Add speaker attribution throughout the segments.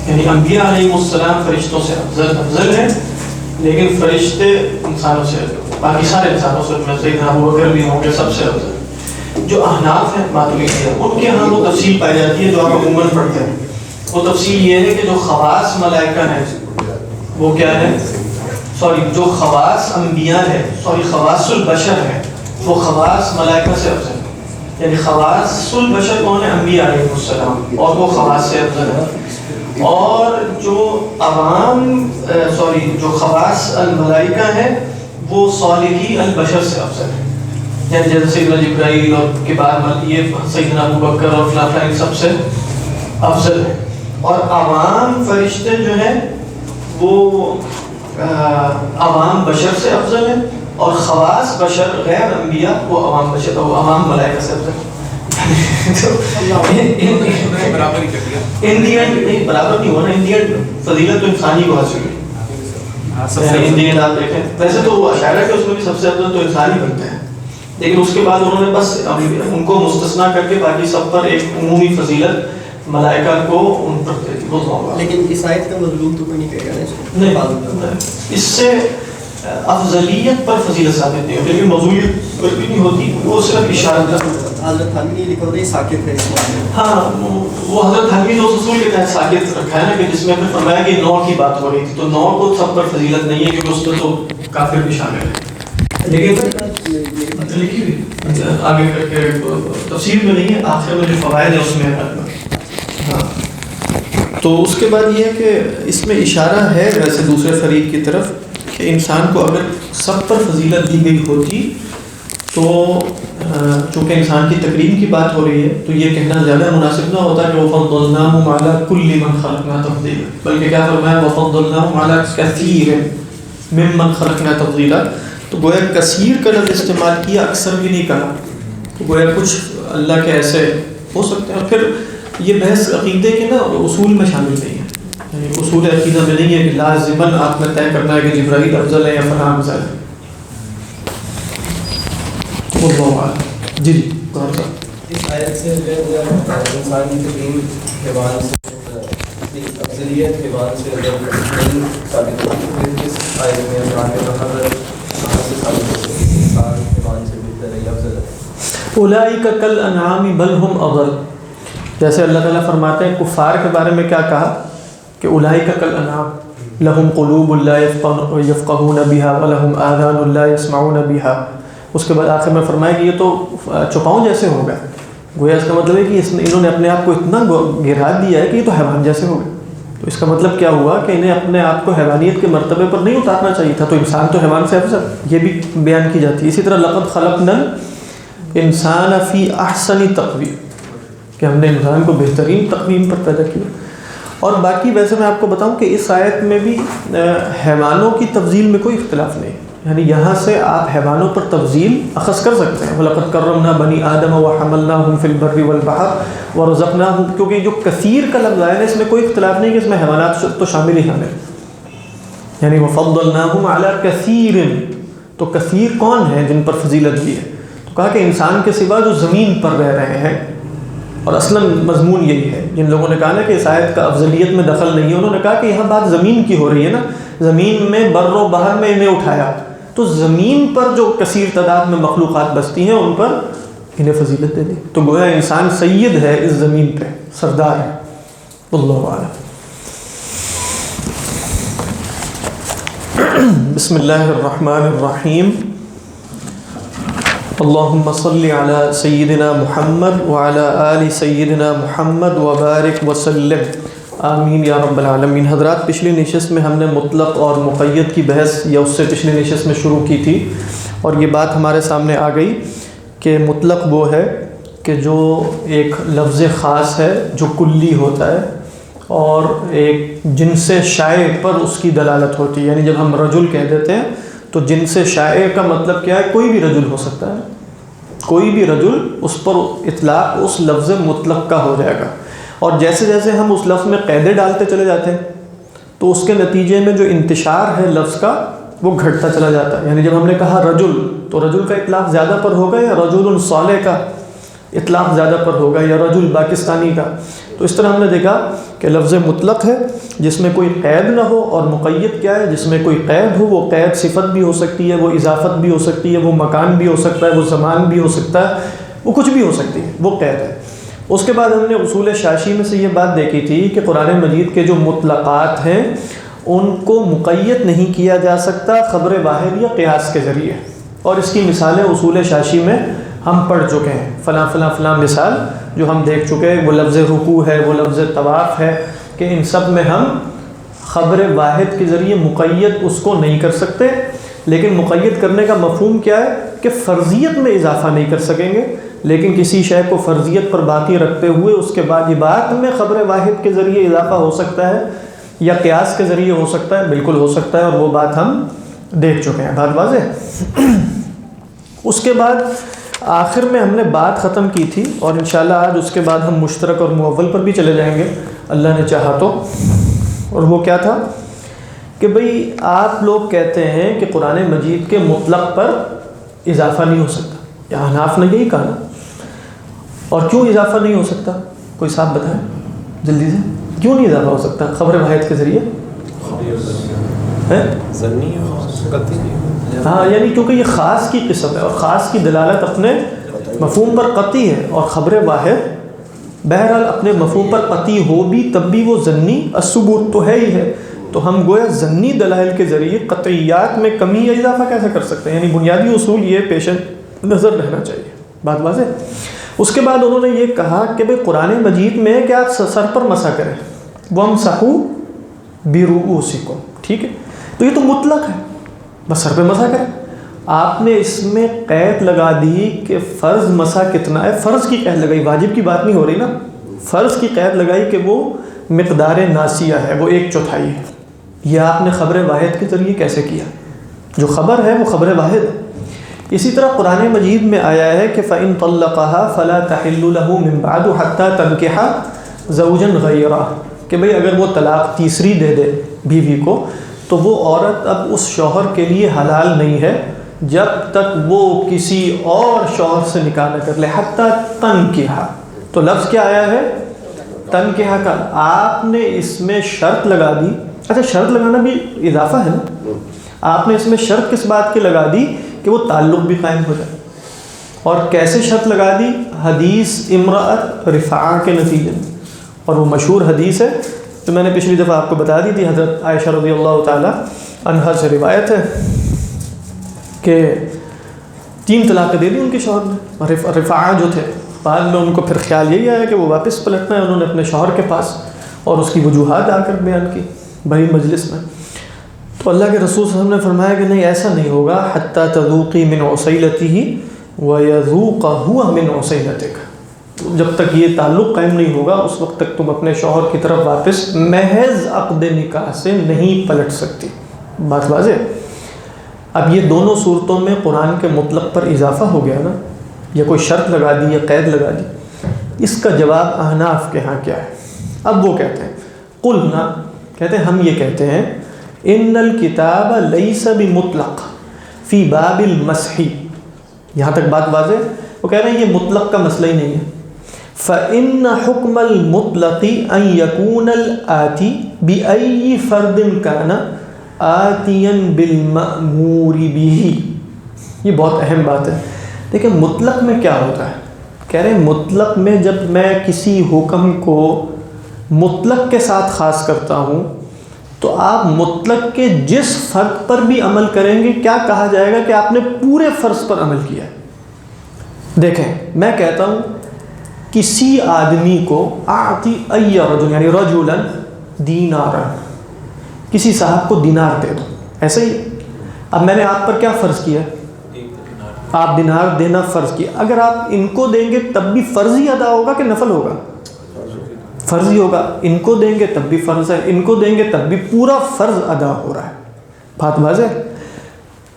Speaker 1: یعنی انبیاء علیہ السلام فرشتوں سے افضل ہیں، لیکن فرشتے انسانوں سے، باقی سارے انسانوں سے، میں سیدنا ابوبکر بھی ہوں گے، سب سے افضل۔ جو احناف ہیں ماتریدیہ، ان کے ہاں وہ تفصیل پائی جاتی ہے جو آپ عموماً پڑھتے ہیں۔ وہ تفصیل یہ ہے کہ جو خواص ملائکہ ہیں وہ کیا ہے، جو خواص انبیاء ہے، خواص البشر ہے، وہ خواص ملائکہ سے افضل ہے۔ یعنی خواص البشر کون ہے؟ انبیاء علیہ السلام، اور وہ خواص سے افضل ہے۔ اور جو عوام جو خواص الملائکہ ہے وہ صالحی البشر سے افضل ہے۔ یعنی جیسے سیدنا جبرائیل اور کبار یہ سیدنا ابوبکر اور فلاں سب سے افضل ہے۔ اور عوام فرشتے جو ہیں وہ عوام بشر سے افضل ہے، اور خواص بشر غیر انبیاء وہ عوام بشر، وہ عوام ملائکہ سے افضل ہے۔ برابر نہیں ہوا نا، انڈین فضیلت تو انسانی کو حاصل ہوئی۔ انڈین آپ دیکھیں ویسے تو وہ اشاعرہ کے اس میں بھی سب سے افضل تو انسانی بنتے ہیں، لیکن اس کے بعد انہوں نے بس ان کو مستثنا کر کے باقی سب پر ایک عمومی فضیلت ملائکہ کو ان پر دے دی۔
Speaker 2: لیکن اس آیت کا مظلوم تو کوئی نہیں کہے گا
Speaker 1: نہیں، اس سے افضلیت پر فضیلت ثابت نہیں ہوتی، لیکن مظلومیت پر بھی نہیں ہوتی، وہ صرف اشارہ ہے۔
Speaker 2: حضرت تھانوی نے لکھا ہوتا ہے ساکت ہے اس میں۔
Speaker 1: ہاں، وہ حضرت تھانوی نے اس اصول کے تحت ساکت رکھا ہے نا، کہ جس میں پھر فرمایا کہ نو کی بات ہو رہی تھی، تو نو کو سب پر فضیلت نہیں ہے کیونکہ اس میں تو کافر بھی شامل ہے۔ لیکن لکھی ہوئی آگے کر کے تفسیر میں نہیں ہے، آخر میں جو فوائد ہے اس میں ہاں۔ تو اس کے بعد یہ ہے کہ اس میں اشارہ ہے ویسے دوسرے فریق کی طرف کہ انسان کو اگر سب پر فضیلت دی گئی ہوتی تو چونکہ انسان کی تکریم کی بات ہو رہی ہے تو یہ کہنا زیادہ مناسب نہ ہوتا کہ وَفَضَّلْنَاهُمْ عَلَىٰ كُلِّ مَنْ خَلَقْنَا تَفْضِيلًا، بلکہ کیا فرمایا وَفَضَّلْنَاهُمْ عَلَىٰ كَثِيرٍ مِّمَّنْ خَلَقْنَا تَفْضِيلًا، تو گویا کثیر کا لفظ استعمال کیا، اکثر بھی نہیں کہا، تو گویا کچھ اللہ کے ایسے ہو سکتے ہیں۔ اور پھر یہ بحث عقیدے کے نا اصول میں شامل نہیں ہے، یعنی اصول عقیدہ میں نہیں ہے کہ لازماً آپ نے طے کرنا ہے کہ جبرائیل افضل ہے یا فلاں افضل ہے۔ اللہ عالم۔ جی کون سا
Speaker 3: اس آیت سے انسان کی تقریم حیوان سے افضلیت حیوان سے نہیں ثابت ہوتی، اس آیت میں اللہ نے کہا کہاں سے ثابت ہو سکتی ہے انسان حیوان سے بہتر ہے یا افضل ہے؟
Speaker 1: اولئک کالانعام بل هم اضل، جیسے اللہ تعالیٰ فرماتے ہیں کفار کے بارے میں کیا کہا کہ اولئک کالانعام لهم قلوب لا يفقهون بها ولهم آذان لا يسمعون بها، اس کے بعد آخر میں فرمایا کہ یہ تو چوپاؤں جیسے ہو گئے، گویا اس کا مطلب ہے کہ انہوں نے اپنے آپ کو اتنا گرا دیا ہے کہ یہ تو حیوان جیسے ہو گئے۔ تو اس کا مطلب کیا ہوا کہ انہیں اپنے آپ کو حیوانیت کے مرتبے پر نہیں اتارنا چاہیے تھا، تو انسان تو حیوان سے افضل، یہ بھی بیان کی جاتی ہے۔ اسی طرح لقد خلقنا الانسان فی احسن تقویم، کہ ہم نے انسان کو بہترین تقویم پر پیدا کیا۔ اور باقی ویسے میں آپ کو بتاؤں کہ اس آیت میں بھی حیوانوں کی تفضیل میں کوئی اختلاف نہیں، یعنی یہاں سے آپ حیوانوں پر تفضیل اخذ کر سکتے ہیں۔ وَلَقَدْ كَرَّمْنَا بَنِي آدَمَ وَحَمَلْنَاهُمْ فِي الْبَرِّ وَالْبَحْرِ وَرَزَقْنَاهُمْ، کیونکہ جو کثیر کا لفظ آیا ہے اس میں کوئی اختلاف نہیں کہ اس میں حیوانات تو شامل ہی شامل، یعنی وَفَضَّلْنَاهُمْ عَلَىٰ كَثِيرٍ، تو کثیر کون ہیں جن پر فضیلت دی ہے؟ تو کہا کہ انسان کے سوا جو زمین پر رہ رہے ہیں، اور اصلاً مضمون یہی ہے، جن لوگوں نے کہا نا کہ اس آیت کا افضلیت میں دخل نہیں ہے، انہوں نے کہا کہ یہاں بات زمین کی ہو رہی ہے نا، زمین میں بر و بحر میں انہیں اٹھایا، تو زمین پر جو کثیر تعداد میں مخلوقات بستی ہیں ان پر انہیں فضیلت دے دی، تو گویا انسان سید ہے اس زمین پہ، سردار ہے۔ اللہ اعلم۔ بسم اللہ الرحمن الرحیم۔ اللہم صلی علی سیدنا محمد وعلی آل سیدنا محمد وبارک وسلم، آمین یا رب العالمین۔ حضرات پچھلی نشست میں ہم نے مطلق اور مقید کی بحث یا اس سے پچھلی نشست میں شروع کی تھی، اور یہ بات ہمارے سامنے آ گئی کہ مطلق وہ ہے کہ جو ایک لفظ خاص ہے جو کلی ہوتا ہے، اور ایک جنس شائع پر اس کی دلالت ہوتی ہے، یعنی جب ہم رجل کہہ دیتے ہیں تو جنس شائع کا مطلب کیا ہے؟ کوئی بھی رجل ہو سکتا ہے، کوئی بھی رجل، اس پر اطلاق اس لفظ مطلق کا ہو جائے گا۔ اور جیسے جیسے ہم اس لفظ میں قیدیں ڈالتے چلے جاتے ہیں تو اس کے نتیجے میں جو انتشار ہے لفظ کا وہ گھٹتا چلا جاتا ہے، یعنی جب ہم نے کہا رجل تو رجل کا اطلاق زیادہ پر ہوگا یا رجل صالح کا، اطلاق زیادہ پر ہوگا، یا رجل پاکستانی کا. تو اس طرح ہم نے دیکھا کہ لفظ مطلق ہے جس میں کوئی قید نہ ہو، اور مقید کیا ہے جس میں کوئی قید ہو. وہ قید صفت بھی ہو سکتی ہے، وہ اضافت بھی ہو سکتی ہے، وہ مکان بھی ہو سکتا ہے، وہ زمان بھی ہو سکتا ہے، وہ کچھ بھی ہو سکتی ہے، وہ قید ہے. اس کے بعد ہم نے اصول شاشی میں سے یہ بات دیکھی تھی کہ قرآن مجید کے جو مطلقات ہیں ان کو مقید نہیں کیا جا سکتا خبر واحد یا قیاس کے ذریعے. اور اس کی مثالیں اصول شاشی میں ہم پڑھ چکے ہیں. فلاں فلاں فلاں مثال جو ہم دیکھ چکے ہیں، وہ لفظ رکوع ہے، وہ لفظ طواف ہے، کہ ان سب میں ہم خبر واحد کے ذریعے مقید اس کو نہیں کر سکتے. لیکن مقید کرنے کا مفہوم کیا ہے کہ فرضیت میں اضافہ نہیں کر سکیں گے، لیکن کسی شے کو فرضیت پر باقی رکھتے ہوئے اس کے واجبات میں خبر واحد کے ذریعے اضافہ ہو سکتا ہے یا قیاس کے ذریعے ہو سکتا ہے. بالکل ہو سکتا ہے، اور وہ بات ہم دیکھ چکے ہیں. بات واضح. اس کے بعد آخر میں ہم نے بات ختم کی تھی، اور انشاءاللہ آج اس کے بعد ہم مشترک اور مؤول پر بھی چلے جائیں گے اللہ نے چاہا تو. اور وہ کیا تھا کہ بھئی آپ لوگ کہتے ہیں کہ قرآن مجید کے مطلق پر اضافہ نہیں ہو سکتا. یا حناف نے یہی کہا نا. اور کیوں اضافہ نہیں ہو سکتا؟ کوئی صاحب بتائیں جلدی سے، کیوں نہیں اضافہ ہو سکتا خبر واحد کے ذریعے؟ ہاں، یعنی کیونکہ یہ خاص کی قسم ہے، اور خاص کی دلالت اپنے مفہوم پر قطعی ہے، اور خبر واحد بہرحال اپنے مفہوم پر قطعی ہو بھی تب بھی وہ ظنی الثبوت تو ہے ہی ہے. تو ہم گویا ظنی دلائل کے ذریعے قطعیات میں کمی یا اضافہ کیسے کر سکتے ہیں؟ یعنی بنیادی اصول یہ پیش نظر رہنا چاہیے. بات واضح. اس کے بعد انہوں نے یہ کہا کہ بھئی قرآن مجید میں کہ آپ سر پر مسح کریں، وَامْسَحُوا بِرُؤُوسِكُمْ، ٹھیک ہے، تو یہ تو مطلق ہے، بس سر پہ مسح کریں. آپ نے اس میں قید لگا دی کہ فرض مسح کتنا ہے. فرض کی قید لگائی، واجب کی بات نہیں ہو رہی نا. فرض کی قید لگائی کہ وہ مقدار ناسیہ ہے، وہ 1/4 ہے. یہ آپ نے خبر واحد کے ذریعے کیسے کیا؟ جو خبر ہے وہ خبر واحد ہے. اسی طرح قرآن مجید میں آیا ہے کہ فَإِن طَلَّقَهَا فَلَا تَحِلُّ لَهُ مِن بَعْدُ حَتَّى تَنكِحَ زَوْجًا غَيْرَهُ، کہ بھئی اگر وہ طلاق تیسری دے دے بیوی کو تو وہ عورت اب اس شوہر کے لیے حلال نہیں ہے جب تک وہ کسی اور شوہر سے نکاح نہ کر لے. حتیٰ تنکحہ، تو لفظ کیا آیا ہے؟ تنکحہ کا. آپ نے اس میں شرط لگا دی. اچھا، شرط لگانا بھی اضافہ ہے نا. آپ نے اس میں شرط کس بات کی لگا دی کہ وہ تعلق بھی قائم ہو جائے. اور کیسے شرط لگا دی؟ حدیث امرأت رفاعہ کے نتیجے میں. اور وہ مشہور حدیث ہے جو میں نے پچھلی دفعہ آپ کو بتا دی تھی، حضرت عائشہ رضی اللہ تعالی عنہا سے روایت ہے کہ 3 طلاقیں دے دی ان کے شوہر نے. اور رفاعہ جو تھے بعد میں ان کو پھر خیال یہی آیا کہ وہ واپس پلٹنا ہے. انہوں نے اپنے شوہر کے پاس اور اس کی وجوہات آ کر بیان کی بڑی مجلس میں. تو اللہ کے رسول صلی اللہ علیہ وسلم نے فرمایا کہ نہیں، ایسا نہیں ہوگا. حتیٰ تذوقی من عصیلتہ ویذوق هو من عصیلتک، جب تک یہ تعلق قائم نہیں ہوگا اس وقت تک تم اپنے شوہر کی طرف واپس محض عقد نکاح سے نہیں پلٹ سکتی. بات واضح. اب یہ دونوں صورتوں میں قرآن کے مطلق پر اضافہ ہو گیا نا، یا کوئی شرط لگا دی یا قید لگا دی. اس کا جواب احناف کے ہاں کیا ہے؟ اب وہ کہتے ہیں قلنا، کہتے ہیں ہم یہ کہتے ہیں ان الکتاب لیس بمطلق فی باب المسح. یہاں تک بات واضح. وہ کہہ رہے ہیں یہ مطلق کا مسئلہ ہی نہیں ہے. فإن حکم المطلق ان یکون الآتی بأی فرد کان آتیا بالمأمور به. یہ بہت اہم بات ہے. دیکھیں مطلق میں کیا ہوتا ہے. کہہ رہے ہیں مطلق میں جب میں کسی حکم کو مطلق کے ساتھ خاص کرتا ہوں تو آپ مطلق کے جس فرد پر بھی عمل کریں گے کیا کہا جائے گا کہ آپ نے پورے فرض پر عمل کیا ہے. دیکھیں میں کہتا ہوں کسی آدمی کو اعطی ای رجل، یعنی رجلا دینارا، کسی صاحب کو دینار دے دو. ایسے ہی اب میں نے آپ پر کیا فرض کیا؟ آپ دینار دینا فرض کیا. اگر آپ ان کو دیں گے تب بھی فرض ہی ادا ہوگا کہ نفل ہوگا؟ فرض ہی ہوگا. ان کو دیں گے تب بھی فرض ہے، ان کو دیں گے تب بھی پورا فرض ادا ہو رہا ہے. بات واضح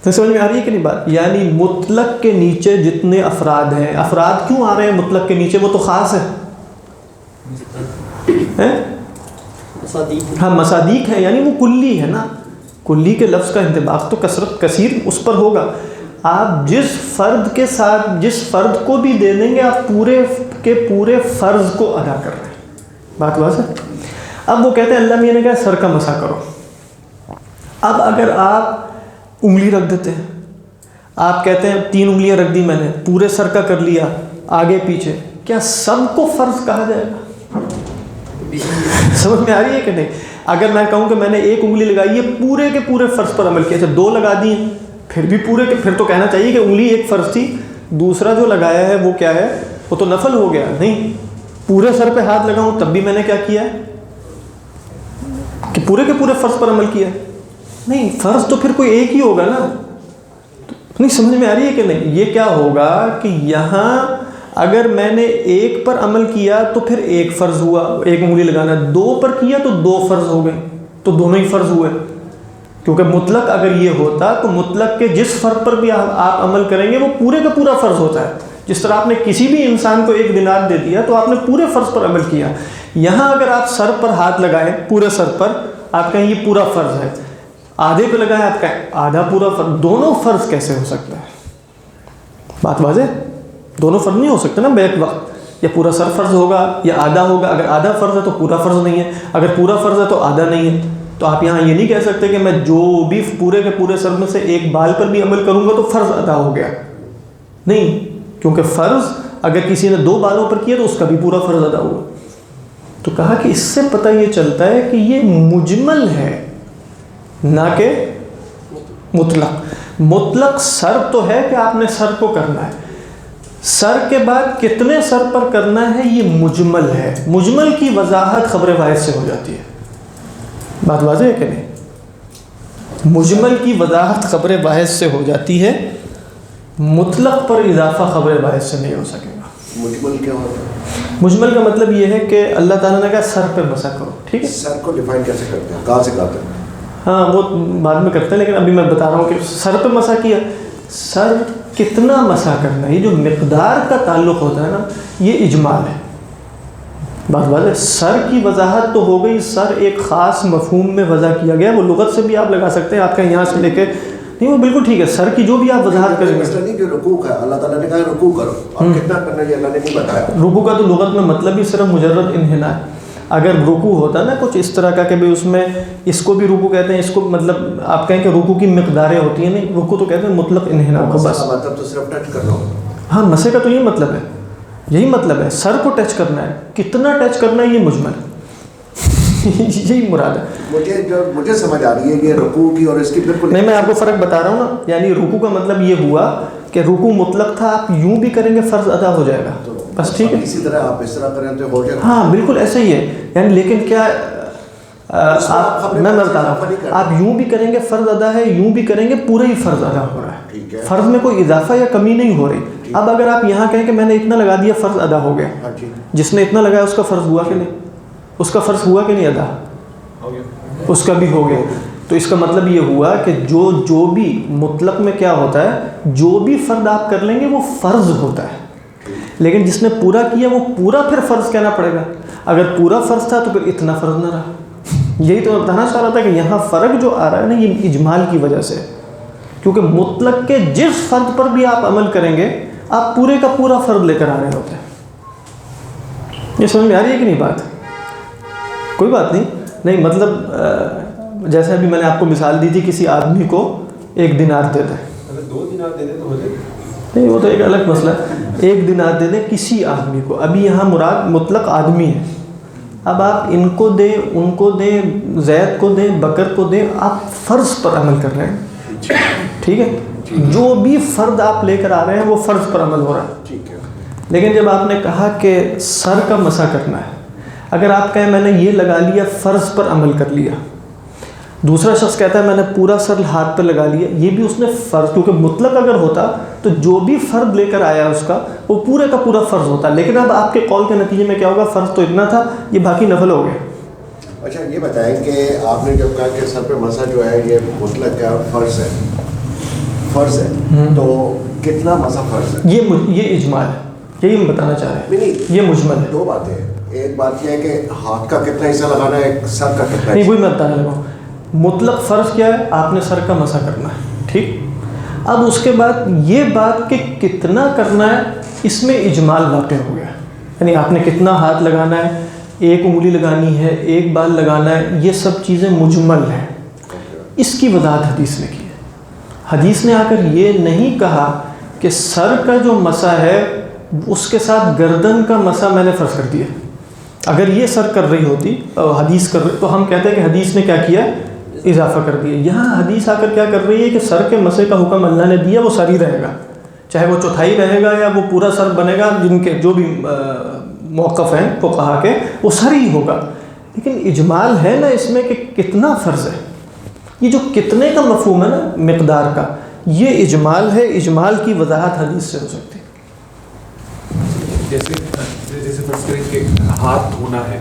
Speaker 1: تو سمجھ میں آ رہی ہے کہ نہیں بات؟ یعنی مطلق کے نیچے جتنے افراد ہیں، افراد کیوں آ رہے ہیں مطلق کے نیچے؟ وہ تو خاص ہے. ہاں مصادیق ہے، یعنی وہ کلی ہے نا. کلی کے لفظ کا انطباق تو کثیر اس پر ہوگا. آپ جس فرد کے ساتھ جس فرد کو بھی دے دیں گے آپ پورے کے پورے فرض کو ادا کر رہے ہیں. بات واضح ہے؟ اب وہ کہتے ہیں اللہ میاں نے کہا سر کا مسح کرو. اب اگر آپ انگلی رکھ دیتے ہیں, آپ کہتے ہیں 3 انگلیاں رکھ دی میں نے, پورے سر کا کر لیا آگے پیچھے, کیا سب کو فرض کہا جائے گا؟ سمجھ میں آ رہی ہے کہ نہیں؟ اگر میں کہوں کہ میں نے 1 انگلی لگائی ہے پورے کے پورے فرض پر عمل کیا, اچھا 2 لگا دی ہیں پھر بھی پورے کے, پھر تو کہنا چاہیے کہ انگلی ایک فرض تھی, دوسرا جو لگایا ہے وہ کیا ہے, وہ تو نفل ہو گیا. نہیں, پورے سر پہ ہاتھ لگاؤں تب بھی میں نے کیا کیا ہے کہ پورے کے پورے فرض پر عمل کیا ہے. نہیں, فرض تو پھر کوئی ایک ہی ہوگا نا. نہیں سمجھ میں آ رہی ہے کہ نہیں؟ یہ کیا ہوگا کہ یہاں اگر میں نے 1 پر عمل کیا تو پھر 1 فرض ہوا, 1 انگلی لگانا, 2 پر کیا تو 2 فرض ہو گئے, تو دونوں ہی فرض ہوئے. کیونکہ مطلق اگر یہ ہوتا تو مطلق کے جس فرد پر بھی آپ عمل کریں گے وہ پورے کا پورا فرض ہوتا ہے. جس طرح آپ نے کسی بھی انسان کو 1 دینار دے دیا تو آپ نے پورے فرض پر عمل کیا. یہاں اگر آپ سر پر ہاتھ لگائیں, پورے سر پر, آپ کہیں یہ پورا فرض ہے, آدھے پہ لگائیں آپ کہیں آدھا پورا فرض, دونوں فرض کیسے ہو سکتا ہے؟ بات واضح؟ دونوں فرض نہیں ہو سکتے نا بیک وقت. یا پورا سر فرض ہوگا یا آدھا ہوگا. اگر آدھا فرض ہے تو پورا فرض نہیں ہے, اگر پورا فرض ہے تو آدھا نہیں ہے. تو آپ یہاں یہ نہیں کہہ سکتے کہ میں جو بھی پورے کے پورے سر میں سے 1 بال پر بھی عمل کروں گا تو فرض ادا ہو گیا. نہیں, کیونکہ فرض اگر کسی نے 2 بالوں پر کیا تو اس کا بھی پورا فرض ادا ہوا. تو کہا کہ اس سے پتہ یہ چلتا ہے کہ یہ مجمل ہے نہ کہ مطلق. مطلق سر تو ہے کہ آپ نے سر کو کرنا ہے, سر کے بعد کتنے سر پر کرنا ہے یہ مجمل ہے. مجمل کی وضاحت خبر واحد سے ہو جاتی ہے. بات واضح ہے کہ نہیں؟ مجمل کی وضاحت خبر واحد سے ہو جاتی ہے, مطلق پر اضافہ خبر واحد سے نہیں ہو سکے گا.
Speaker 4: مجمل کیا ہوتا ہے؟
Speaker 1: مجمل کا مطلب یہ ہے کہ اللہ تعالیٰ نے کہا سر پہ مسح کرو. ٹھیک ہے,
Speaker 4: سر کو ڈیفائن کیسے کرتے ہیں, کہاں سے کہتے ہیں؟
Speaker 1: ہاں وہ بعد میں کرتے ہیں, لیکن ابھی میں بتا رہا ہوں کہ سر پہ مسح کیا. سر کتنا مسح کرنا ہے, یہ جو مقدار کا تعلق ہوتا ہے نا یہ اجمال ہے. بات بات ہے, سر کی وضاحت تو ہو گئی, سر ایک خاص مفہوم میں وضع کیا گیا, وہ لغت سے بھی آپ لگا سکتے ہیں, آپ کا یہاں سے لے کے نہیں وہ بالکل ٹھیک ہے. سر کی جو بھی آپ وضاحت کریں گے,
Speaker 4: مسئلہ نہیں کہ رکوع ہے, اللہ تعالیٰ نے کہا رکوع کرو, اب کتنا کرنا ہے یہ اللہ نے نہیں بتایا.
Speaker 1: رکوع کا تو لغت میں مطلب ہی صرف مجرد انحناء ہے. اگر رکوع ہوتا نا کچھ اس طرح کا کہ بھئی اس میں اس کو بھی رکوع کہتے ہیں, اس کو مطلب آپ کہیں کہ رکوع کی مقداریں ہوتی ہیں, نہیں رکوع تو کہتے ہیں مطلق انحناء کو بس.
Speaker 4: مطلب تو صرف ٹچ کرنا ہوتا.
Speaker 1: ہاں مسے کا تو یہی مطلب ہے, یہی مطلب ہے, سر کو ٹچ کرنا ہے. کتنا ٹچ کرنا ہے یہ مجمل ہے, یہی مراد ہے.
Speaker 4: مجھے سمجھ آ رہی ہے کہ رکوع کی اور اس کی بالکل
Speaker 1: نہیں, میں آپ کو فرق بتا رہا ہوں نا. یعنی رکوع کا مطلب یہ ہوا کہ رکوع مطلق تھا, آپ یوں بھی کریں گے فرض ادا ہو جائے گا بس. ٹھیک ہے,
Speaker 4: اسی طرح آپ اس طرح کریں تو ہو جائے گا.
Speaker 1: ہاں بالکل ایسا ہی ہے. یعنی لیکن کیا آپ میں بتا رہا ہوں, آپ یوں بھی کریں گے فرض ادا ہے, یوں بھی کریں گے پورا ہی فرض ادا ہو رہا ہے. فرض میں کوئی اضافہ یا کمی نہیں ہو رہی. اب اگر آپ یہاں کہیں کہ میں نے اتنا لگا دیا فرض ادا ہو گیا, جس نے اتنا لگایا اس کا فرض ہوا کہ نہیں, اس کا فرض ہوا کہ نہیں ادا, اس کا بھی ہو گیا. تو اس کا مطلب یہ ہوا کہ جو بھی مطلق میں کیا ہوتا ہے, جو بھی فرض آپ کر لیں گے وہ فرض ہوتا ہے. لیکن جس نے پورا کیا وہ پورا پھر فرض کہنا پڑے گا. اگر پورا فرض تھا تو پھر اتنا فرض نہ رہا. یہی تو بتانا چاہ رہا تھا کہ یہاں فرق جو آ رہا ہے نا یہ اجمال کی وجہ سے, کیونکہ مطلق کے جس فرد پر بھی آپ عمل کریں گے آپ پورے کا پورا فرض لے کر آ رہے ہوتے ہیں. یہ سمجھ میں آ رہی ہے کہ نہیں بات؟ کوئی بات نہیں مطلب جیسے ابھی میں نے آپ کو مثال دی تھی, کسی آدمی کو 1 دینار دے دیں,
Speaker 3: اگر 2 دینار دے دیں تو ہو جائے.
Speaker 1: نہیں وہ تو ایک الگ مسئلہ ہے. 1 دینار دے دیں کسی آدمی کو, ابھی یہاں مراد مطلق آدمی ہے. اب آپ ان کو دیں, ان کو دیں, زید کو دیں, بکر کو دیں, آپ فرض پر عمل کر رہے ہیں. ٹھیک ہے, جو بھی فرد آپ لے کر آ رہے ہیں وہ فرض پر عمل ہو رہا ہے. لیکن جب آپ نے کہا کہ سر کا مسح کرنا ہے, اگر آپ کہیں میں نے یہ لگا لیا فرض پر عمل کر لیا, دوسرا شخص کہتا ہے میں نے پورا سر ہاتھ پہ لگا لیا, یہ بھی اس نے فرض, کیونکہ مطلق اگر ہوتا تو جو بھی فرد لے کر آیا اس کا وہ پورے کا پورا فرض ہوتا. لیکن اب آپ کے قول کے نتیجے میں کیا ہوگا, فرض تو اتنا تھا, یہ باقی نفل ہو گئے.
Speaker 4: اچھا یہ بتائیں کہ آپ نے جب کہا کہ سر پہ مسح جو ہے یہ مطلق کا فرض ہے, فرض ہے, تو کتنا مسح فرض ہے؟
Speaker 1: یہ اجمال ہے, یہی ہم بتانا چاہ رہے ہیں. یہ مجمل ہے.
Speaker 4: 2 باتیں ہیں. ایک بات یہ ہے کہ ہاتھ کا کتنا حصہ لگانا ہے, سر کا کتنا
Speaker 1: نہیں, وہی میں بتانے لگا ہوں. مطلق فرض کیا ہے, آپ نے سر کا مسح کرنا ہے. ٹھیک, اب اس کے بعد یہ بات کہ کتنا کرنا ہے اس میں اجمال واقع ہو گیا، یعنی آپ نے کتنا ہاتھ لگانا ہے، ایک انگلی لگانی ہے، ایک بال لگانا ہے، یہ سب چیزیں مجمل ہیں، اس کی وضاحت حدیث نے کی ہے۔ حدیث نے آ کر یہ نہیں کہا کہ سر کا جو مسح ہے اس کے ساتھ گردن کا مسح میں نے فرض کر دیا۔ اگر یہ سر کر رہی ہوتی حدیث کر رہی تو ہم کہتے ہیں کہ حدیث نے کیا کیا، اضافہ کر دیا۔ یہاں حدیث آ کر کیا کر رہی ہے کہ سر کے مسح کا حکم اللہ نے دیا، وہ سر ہی رہے گا، چاہے وہ چوتھائی رہے گا یا وہ پورا سر بنے گا، جن کے جو بھی موقف ہیں فقہا کے، وہ سر ہی ہوگا۔ لیکن اجمال ہے نا اس میں کہ کتنا فرض ہے، یہ جو کتنے کا مفہوم ہے نا مقدار کا، یہ اجمال ہے، اجمال کی وضاحت حدیث سے ہو سکتی ہے۔
Speaker 5: جیسے فرض کریں کہ ہاتھ دھونا ہے،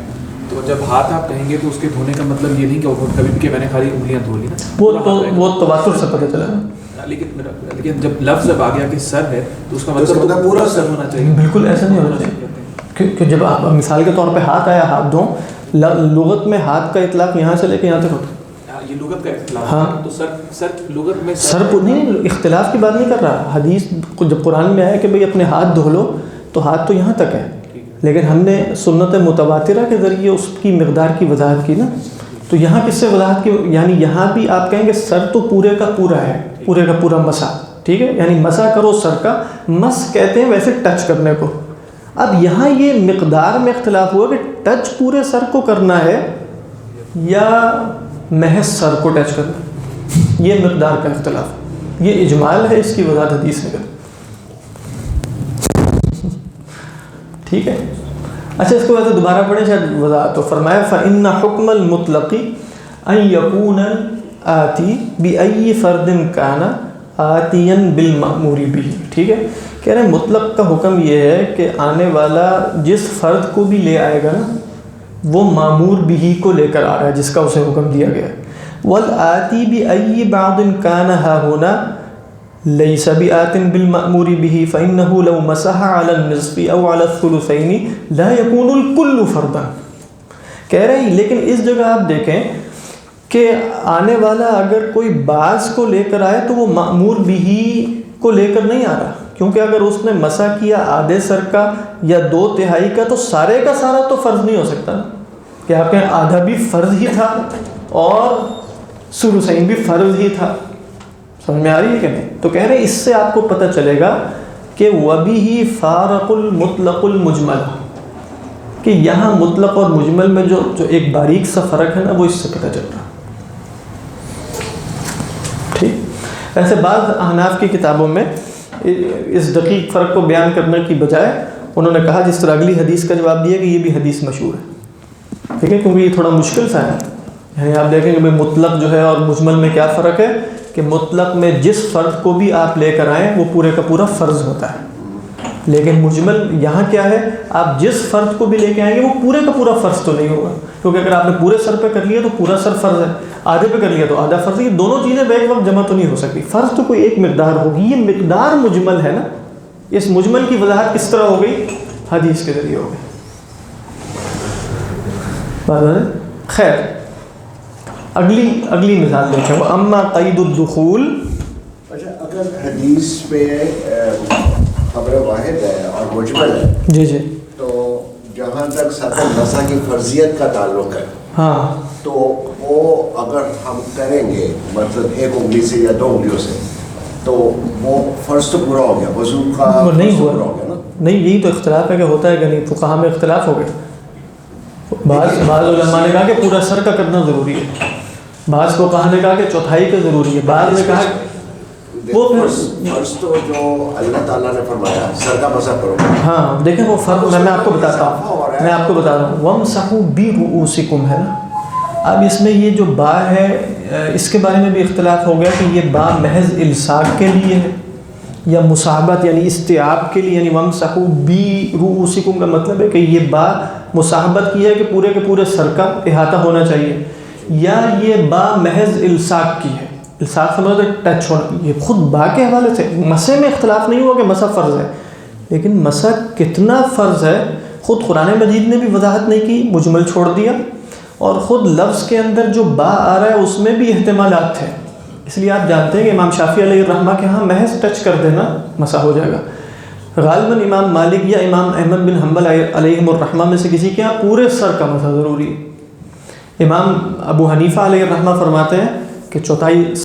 Speaker 5: تو جب ہاتھ آپ کہیں گے تو اس کے دھونے کا مطلب یہ نہیں کہ وہ کبھی بھی کہ میں نے خالی انگلیاں دھو لی نا،
Speaker 1: وہ تواتر سے پتہ چلا نا،
Speaker 5: لیکن جب لفظ جب آ گیا کہ سر ہے تو اس کا مطلب پورا سر ہونا چاہیے۔
Speaker 1: بالکل ایسا نہیں ہونا چاہیے کہ جب آپ مثال کے طور پہ ہاتھ آیا ہاتھ دھو، لغت میں ہاتھ کا اطلاق یہاں سے لے کے یہاں تک ہوتا ہے،
Speaker 5: یہ لغت کا اختلاف
Speaker 1: ہاں،
Speaker 5: تو سر لغت میں
Speaker 1: سر نہیں، اختلاف کی بات نہیں کر رہا۔ حدیث جب قرآن میں آیا کہ بھئی اپنے ہاتھ دھو لو، تو ہاتھ تو یہاں تک ہے، لیکن ہم نے سنت متواترہ کے ذریعے اس کی مقدار کی وضاحت کی نا، تو یہاں کس سے وضاحت کی، یعنی یہاں بھی آپ کہیں گے سر تو پورے کا پورا ہے، پورے کا پورا مسح، ٹھیک ہے، یعنی مسح کرو سر کا، مس کہتے ہیں ویسے ٹچ کرنے کو۔ اب یہاں یہ مقدار میں اختلاف ہوا کہ ٹچ پورے سر کو کرنا ہے یا محض سر کو ٹچ کرنا، یہ مقدار کا اختلاف، یہ اجمال ہے، اس کی وضاحت حدیث نے کر، ٹھیک ہے۔ اچھا اس کو ویسے دوبارہ پڑھیں شاید وضاحت تو فرمایا فَإِنَّ حُكْمَ الْمُطْلَقِ أَن يَكُونَ الْآتِي بِأَيِّ فَرْدٍ كَانَ آتِيًا بِالْمَأْمُورِ بِهِ، ٹھیک ہے، کہہ رہے ہیں مطلق کا حکم یہ ہے کہ آنے والا جس فرد کو بھی لے آئے گا نا وہ مامور بھی کو لے کر آ رہا ہے جس کا اسے حکم دیا گیا ہے۔ وَالْآتِي بِأَيِّ بَعْضٍ كَانَ هَا هُنَا لَيْسَ بِآتٍ بِالْمَأْمُورِ بِهِ فَإِنَّهُ لَوْ مَسَحَ عَلَى النِّصْفِ أَوْ عَلَى الثُّلُثَيْنِ لَا يَكُونُ الْكُلُّ فَرْضًا، کہہ رہے ہیں لیکن اس جگہ آپ دیکھیں کہ آنے والا اگر کوئی بعض کو لے کر آئے تو وہ مأمور بھی کو لے کر نہیں آ رہا، کیونکہ اگر اس نے مسح کیا آدھے سر کا یا 2/3 کا تو سارے کا سارا تو فرض نہیں ہو سکتا کہ آپ کہیں آدھا بھی فرض ہی تھا اور ثلثین بھی فرض ہی تھا، سمجھ میں آ رہی ہے کہ نہیں؟ تو کہہ رہے ہیں اس سے آپ کو پتہ چلے گا کہ وَبِهِ فَارَقُ الْمُطْلَقُ الْمُجْمَلَ، کہ یہاں مطلق اور مجمل میں جو ایک باریک سا فرق ہے نا وہ اس سے پتہ چل رہا، ٹھیک۔ ایسے بعض احناف کی کتابوں میں اس دقیق فرق کو بیان کرنے کی بجائے انہوں نے کہا جس طرح اگلی حدیث کا جواب دیا کہ یہ بھی حدیث مشہور ہے، ٹھیک ہے، کیونکہ یہ تھوڑا مشکل سا ہے، یعنی آپ دیکھیں کہ بھئی مطلق جو ہے اور مجمل میں کیا فرق ہے، کہ مطلق میں جس فرد کو بھی آپ لے کر آئیں وہ پورے کا پورا فرض ہوتا ہے، لیکن مجمل یہاں کیا ہے، آپ جس فرد کو بھی لے کے آئیں گے وہ پورے کا پورا فرض تو نہیں ہوگا، کیونکہ اگر آپ نے پورے سر پہ کر لیا تو پورا سر فرض ہے، آدھے پہ کر لیا تو آدھا فرض ہے، یہ دونوں چیزیں بیک وقت جمع تو نہیں ہو سکتی، فرض تو کوئی ایک مقدار ہوگی، یہ مقدار مجمل ہے نا، اس مجمل کی وضاحت کس طرح ہو گئی، حدیث کے ذریعے ہو گئی۔ خیر اگلی مثال دیکھیں، وہ اما قید الدخول،
Speaker 4: اچھا اگر حدیث پہ خبر واحد ہے اور مجمل ہے،
Speaker 1: جی جی،
Speaker 4: تو جہاں تک سطح مسح کی فرضیت کا تعلق ہے،
Speaker 1: ہاں،
Speaker 4: تو وہ اگر ہم کریں گے مطلب ایک انگلی سے یا 2 انگلیوں سے تو وہ فرض تو پورا ہو گیا، وضو کا
Speaker 1: وہ نہیں
Speaker 4: فرض تو
Speaker 1: ہوا
Speaker 4: پورا ہو گیا نا۔
Speaker 1: نہیں، یہی تو اختلاف ہے کہ ہوتا ہے کہ نہیں، فقہا میں اختلاف ہو گیا، بعض علماء نے کہا کہ پورا سر کا کرنا ضروری ہے، بعض کو کہا نے کہا کہ چوتھائی کا ضروری ہے، بعض نے کہا وہ
Speaker 4: فرض تو جو اللہ تعالیٰ نے فرمایا سر کا مسح کرو،
Speaker 1: ہاں دیکھیں وہ فرق میں آپ کو بتاتا ہوں، وَامْسَحُوا بِرُؤُوسِكُمْ ہے نا، اب اس میں یہ جو با ہے اس کے بارے میں بھی اختلاف ہو گیا کہ یہ با محض الصاق کے لیے ہے یا مصاحبت یعنی استیاب کے لیے، یعنی وَامْسَحُوا بِرُؤُوسِكُمْ کا مطلب ہے کہ یہ با مصاحبت کی ہے کہ پورے کے پورے سر کا احاطہ ہونا چاہیے، یا یہ با محض الصاق کی ہے، الصاق سمجھو ٹچ ہونا، یہ خود با کے حوالے سے مسح میں اختلاف نہیں ہوا کہ مسح فرض ہے، لیکن مسح کتنا فرض ہے خود قرآن مجید نے بھی وضاحت نہیں کی، مجمل چھوڑ دیا، اور خود لفظ کے اندر جو با آ رہا ہے اس میں بھی احتمالات تھے، اس لیے آپ جانتے ہیں کہ امام شافعی علیہ الرحمہ کے ہاں محض ٹچ کر دینا مسح ہو جائے گا. غالباً امام مالک یا امام احمد بن حنبل علیہم الرحمہ میں سے کسی کے یہاں پورے سر کا مسح ضروری ہے. امام ابو حنیفہ علیہ الرحمہ فرماتے ہیں کہ چوتھائی